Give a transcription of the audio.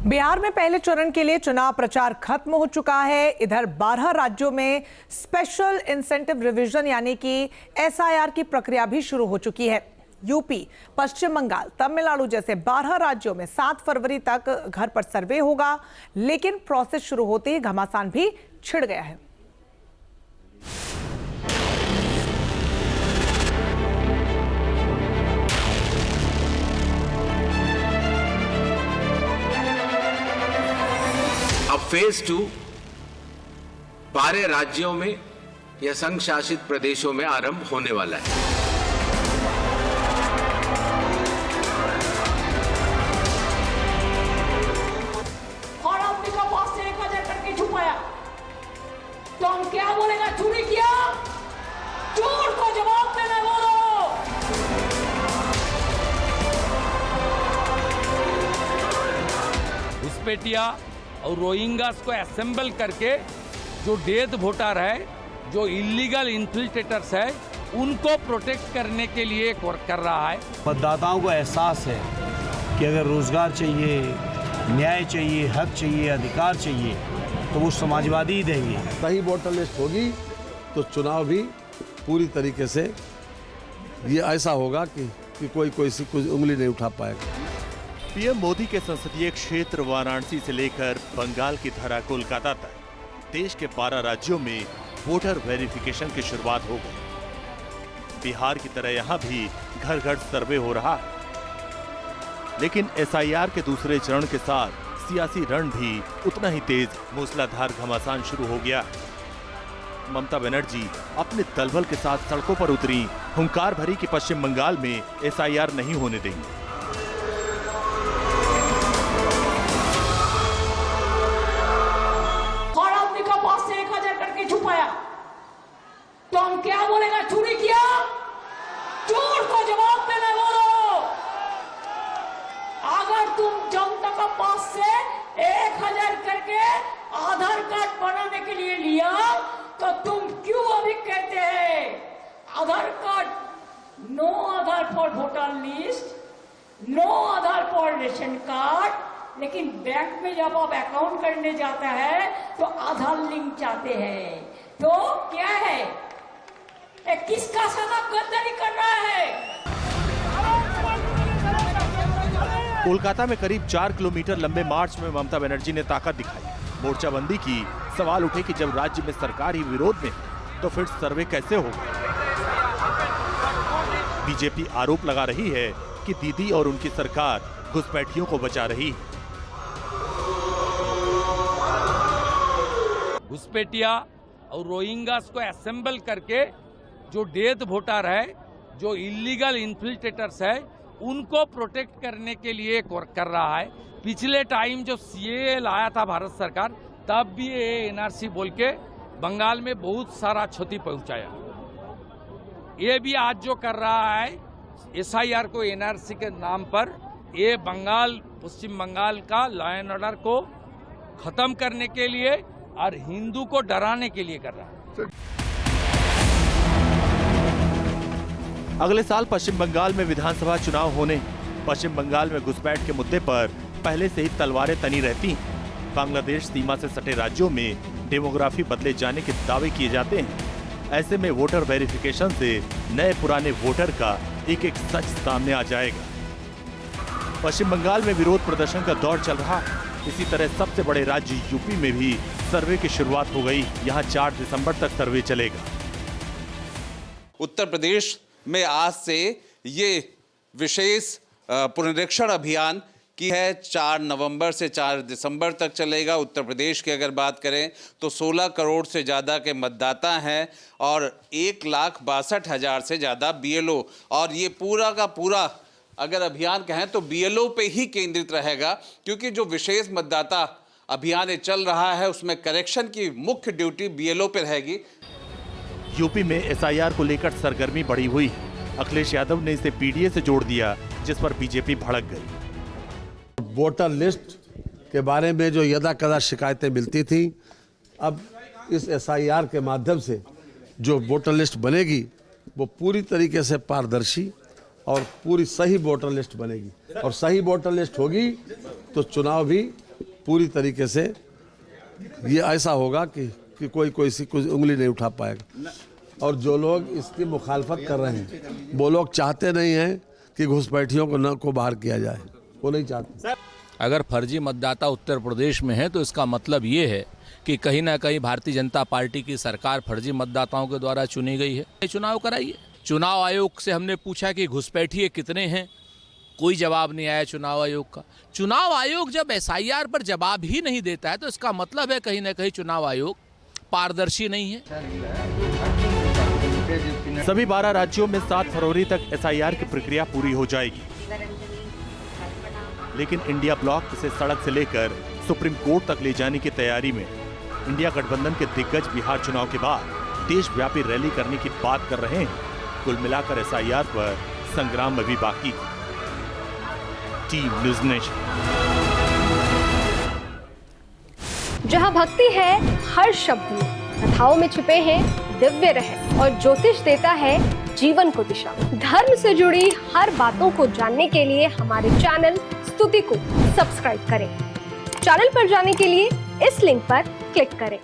बिहार में पहले चरण के लिए चुनाव प्रचार खत्म हो चुका है। इधर 12 राज्यों में स्पेशल इंसेंटिव रिवीजन यानी कि एसआईआर की प्रक्रिया भी शुरू हो चुकी है। यूपी, पश्चिम बंगाल, तमिलनाडु जैसे 12 राज्यों में 7 फरवरी तक घर पर सर्वे होगा, लेकिन प्रोसेस शुरू होते ही घमासान भी छिड़ गया है। अब फेज 2 12 राज्यों में या संघ शासित प्रदेशों में आरंभ होने वाला है। और अपने का पास से 1000 करके छुपाया तो हम क्या बोलेगा? चोरी किया, चोर को जवाब देना बोलो। घुसपैठिया और रोहिंग्यास को असेंबल करके जो डेथ वोटर है, जो इलीगल इन्फिल्ट्रेटर्स है, उनको प्रोटेक्ट करने के लिए वर्क कर रहा है। मतदाताओं को एहसास है कि अगर रोजगार चाहिए, न्याय चाहिए, हक चाहिए, अधिकार चाहिए तो वो समाजवादी ही देंगे। सही वोटर लिस्ट होगी तो चुनाव भी पूरी तरीके से ये ऐसा होगा कि कोई उंगली नहीं उठा पाएगा। पीएम मोदी के संसदीय क्षेत्र वाराणसी से लेकर बंगाल की धरा कोलकाता तक देश के 12 राज्यों में वोटर वेरिफिकेशन की शुरुआत हो गई। बिहार की तरह यहां भी घर घर सर्वे हो रहा है, लेकिन एसआईआर के दूसरे चरण के साथ सियासी रण भी उतना ही तेज मूसलाधार घमासान शुरू हो गया। ममता बनर्जी अपने दलबल के साथ सड़कों पर उतरी, हुंकार भरी कि पश्चिम बंगाल में एसआईआर नहीं होने देंगे। तो हम क्या बोलेगा? चोरी किया, चोर को जवाब देना बोलो। अगर तुम जनता का पास से 1000 करके आधार कार्ड बनाने के लिए लिया तो तुम क्यों अभी कहते हैं Aadhaar card? No Aadhaar for voter list, no Aadhaar for ration card, लेकिन बैंक में जब आप अकाउंट करने जाता है तो आधार लिंक चाहते हैं। तो क्या है, किसका साथ गद्दारी कर रहा है? कोलकाता में करीब 4 किलोमीटर लंबे मार्च में ममता बनर्जी ने ताकत दिखाई, मोर्चाबंदी की। सवाल उठे कि जब राज्य में सरकार ही विरोध में तो फिर सर्वे कैसे होगा? बीजेपी आरोप लगा रही है कि दीदी और उनकी सरकार घुसपैठियों को बचा रही है। घुसपैठिया और रोहिंग्यास को असेंबल करके जो डेथ वोटर है, जो इलीगल इन्फिल्ट्रेटर्स है, उनको प्रोटेक्ट करने के लिए वर्क कर रहा है। पिछले टाइम जो सीएए लाया था भारत सरकार, तब भी ये एनआरसी बोल के बंगाल में बहुत सारा क्षति पहुंचाया। ये भी आज जो कर रहा है एसआईआर को एनआरसी के नाम पर, ये बंगाल, पश्चिम बंगाल का लॉ एंड ऑर्डर को खत्म करने के लिए और हिंदू को डराने के लिए कर रहा है। अगले साल पश्चिम बंगाल में विधानसभा चुनाव होने, पश्चिम बंगाल में घुसपैठ के मुद्दे पर पहले से ही तलवारें तनी रहती हैं। बांग्लादेश सीमा से सटे राज्यों में डेमोग्राफी बदले जाने के दावे किए जाते हैं। ऐसे में वोटर वेरिफिकेशन से नए पुराने वोटर का एक एक सच सामने आ जाएगा। पश्चिम बंगाल में विरोध प्रदर्शन का दौर चल रहा है। इसी तरह सबसे बड़े राज्य यूपी में भी सर्वे की शुरुआत हो गई। यहाँ 4 दिसंबर तक सर्वे चलेगा। उत्तर प्रदेश में आज से ये विशेष पुनरीक्षण अभियान की है। 4 नवंबर से 4 दिसंबर तक चलेगा। उत्तर प्रदेश की अगर बात करें तो 16 करोड़ से ज़्यादा के मतदाता हैं और 1,62,000 से ज़्यादा बीएलओ, और ये पूरा का पूरा अगर अभियान कहें तो बीएलओ पे ही केंद्रित रहेगा, क्योंकि जो विशेष मतदाता अभियान ये चल रहा है उसमें करेक्शन की मुख्य ड्यूटी बीएलओ पे रहेगी। यूपी में एसआईआर को लेकर सरगर्मी बढ़ी हुई है। अखिलेश यादव ने इसे पीडीए से जोड़ दिया, जिस पर बीजेपी भड़क गई। वोटर लिस्ट के बारे में जो यदा-कदा शिकायतें मिलती थी, अब इस एसआईआर के माध्यम से जो वोटर लिस्ट बनेगी वो पूरी तरीके से पारदर्शी और पूरी सही वोटर लिस्ट बनेगी, और सही वोटर लिस्ट होगी तो चुनाव भी पूरी तरीके से ये ऐसा होगा कि कोई सी कुछ उंगली नहीं उठा पाएगा। और जो लोग इसकी मुखालफत कर रहे हैं वो लोग चाहते नहीं हैं कि घुसपैठियों को बाहर किया जाए, वो नहीं चाहते। अगर फर्जी मतदाता उत्तर प्रदेश में है तो इसका मतलब ये है कि कहीं ना कहीं भारतीय जनता पार्टी की सरकार फर्जी मतदाताओं के द्वारा चुनी गई है। चुनाव कराइए। चुनाव आयोग से हमने पूछा कि घुसपैठिए कितने हैं, कोई जवाब नहीं आया चुनाव आयोग का। चुनाव आयोग जब एसआईआर पर जवाब ही नहीं देता है तो इसका मतलब है कहीं ना कहीं चुनाव आयोग पारदर्शी नहीं है। सभी 12 राज्यों में 7 फरवरी तक एसआईआर की प्रक्रिया पूरी हो जाएगी, लेकिन इंडिया ब्लॉक इसे सड़क से लेकर सुप्रीम कोर्ट तक ले जाने की तैयारी में। इंडिया गठबंधन के दिग्गज बिहार चुनाव के बाद देशव्यापी रैली करने की बात कर रहे हैं। कुल मिलाकर एसआईआर पर संग्राम अभी बाकी है। Team news nation. जहां भक्ति है हर शब्द में, कथाओं में छुपे हैं दिव्य रहस्य और ज्योतिष देता है जीवन को दिशा। धर्म से जुड़ी हर बातों को जानने के लिए हमारे चैनल स्तुति को सब्सक्राइब करें। चैनल पर जाने के लिए इस लिंक पर क्लिक करें।